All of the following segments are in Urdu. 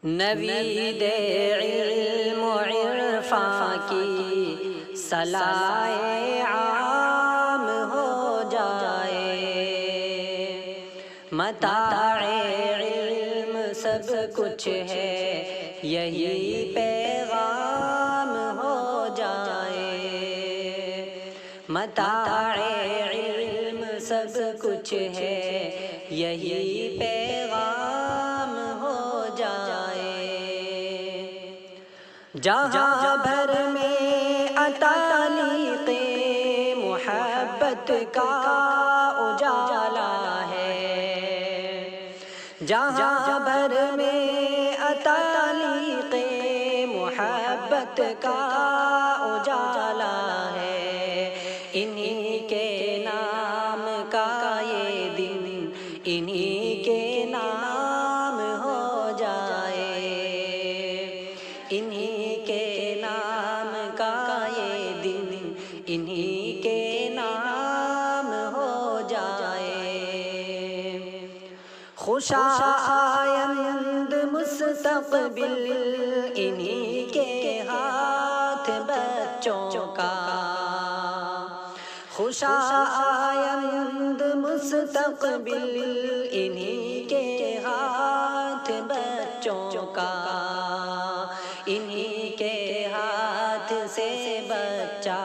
نوید علم و عرفاں کی صلاح عام ہو جائے، متاع علم سب کچھ ہے یہی پیغام ہو جائے، متاع علم سب کچھ ہے یہی پیغام ہو جائے، جہاں بھر میں اتالیق محبت کا اجالا ہے، جہاں بھر میں اتالیق محبت کا اجالا ہے، انہی کے نام کا یہ دن انہی کے نام ہو جائے، انہی کے نام کا یہ دن انہی کے نام ہو جائے، خوش آئند مستقبل انہی کے ہاتھ بچوں کا، خوش آئند مستقبل انہی کے ہاتھ بچوں کا، انہی کے ہاتھ سے بچہ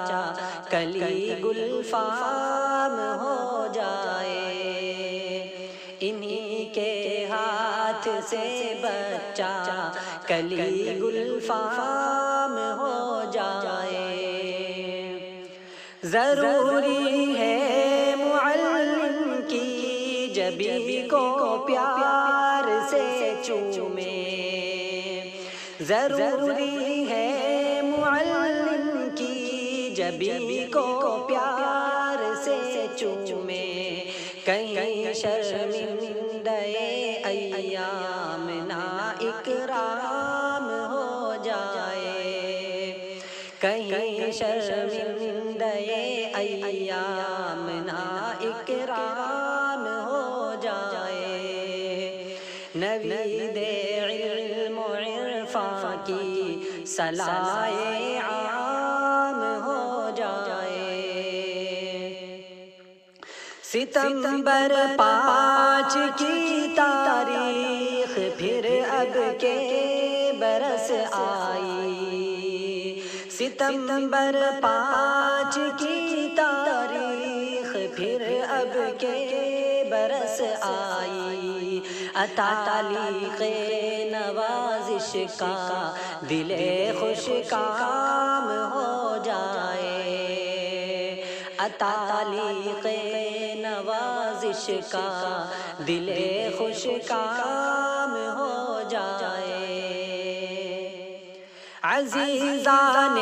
کلی گل فام ہو جائے، انہی کے ہاتھ سے بچہ کلی گل فام ہو جائے، ضروری ہے معلم کی جبی کو پیار سے چومے، ضروری ہے معلم کی جبی کو پیار سے چومے، کہیں شرمندہ ایام نا اکرام ہو جائے، کہیں شرمندہ ایام نا اکرام ہو جائے، نوید علم و عرفاں کی صلاح عام ہو جائے، ستمبر 5 کی تاریخ پھر اب کے برس آئی، ستمبر 5 کی تاریخ پھر اب کے برس آئی، اتالیق نوازش کا دل خوش کام ہو جائے، اتالیق نوازش کا دل خوش کام ہو جائے، عزیزان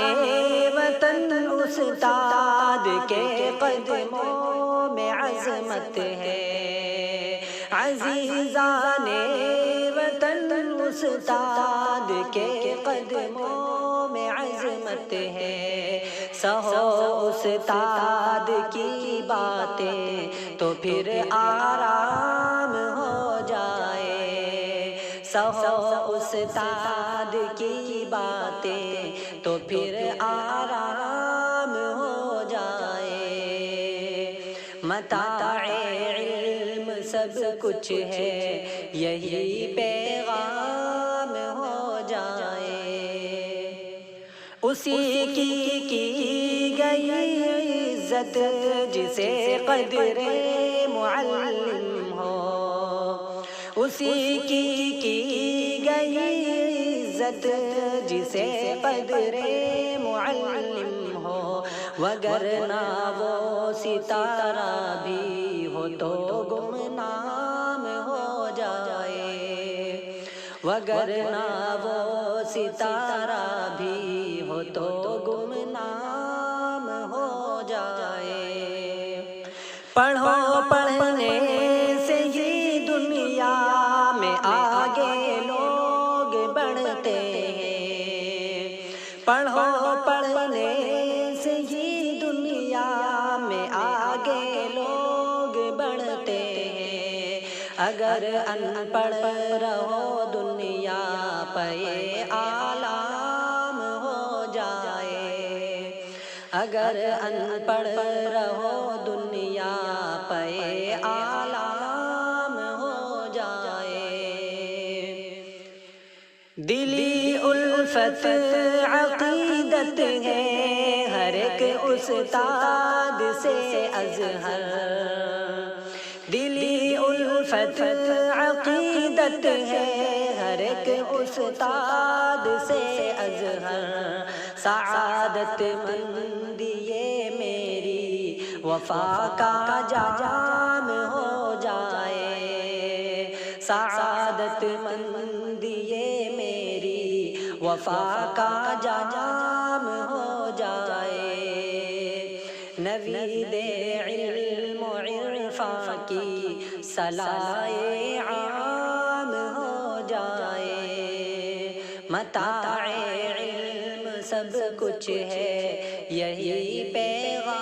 وطن استاد کے قدموں میں عظمت ہے، عزیزان وطن استاد کے قدموں میں عظمت ہے، سہو استاد کی باتیں تو پھر آرام ہو جائے، سہو استاد کی باتیں تو پھر آرام ہو جائے، متاع علم سب کچھ ہے یہی پیغام ہو جائے، اسی کی گئی عزت جسے قدر معلم ہو، اسی کی گئی عزت جسے قدر معلم ہو، وگرنہ وہ ستارہ بھی ہو تو گمنام ہو جائے، وگرنہ وہ ستارہ بھی ہو تو گمنام ہو جائے، پڑھو پڑھنے سے ہی دنیا میں آگے لوگ بڑھتے ہیں، پڑھو پڑھنے سے ہی دنیا میں آگے لوگ بڑھتے ہیں، اگر ان پڑھ رہو دنیا پہ عالم ہو جائے، اگر ان پڑھ رہو دنیا پہ عالم ہو جائے۔ دلی الفت عقیدت ہے ہر ایک استاد سے ازہر، دلی الفت عقیدت ہے ہر ایک استاد سے ازہر، سعادت مندی یہ میری وفا کا جام ہو جائے، سعادت مندی یہ میری وفا کا جام ہو جائے، نوید علم و عرفاں کی صلاح عام ہو جائے، متاع علم سب کچھ ہے یہی پیغام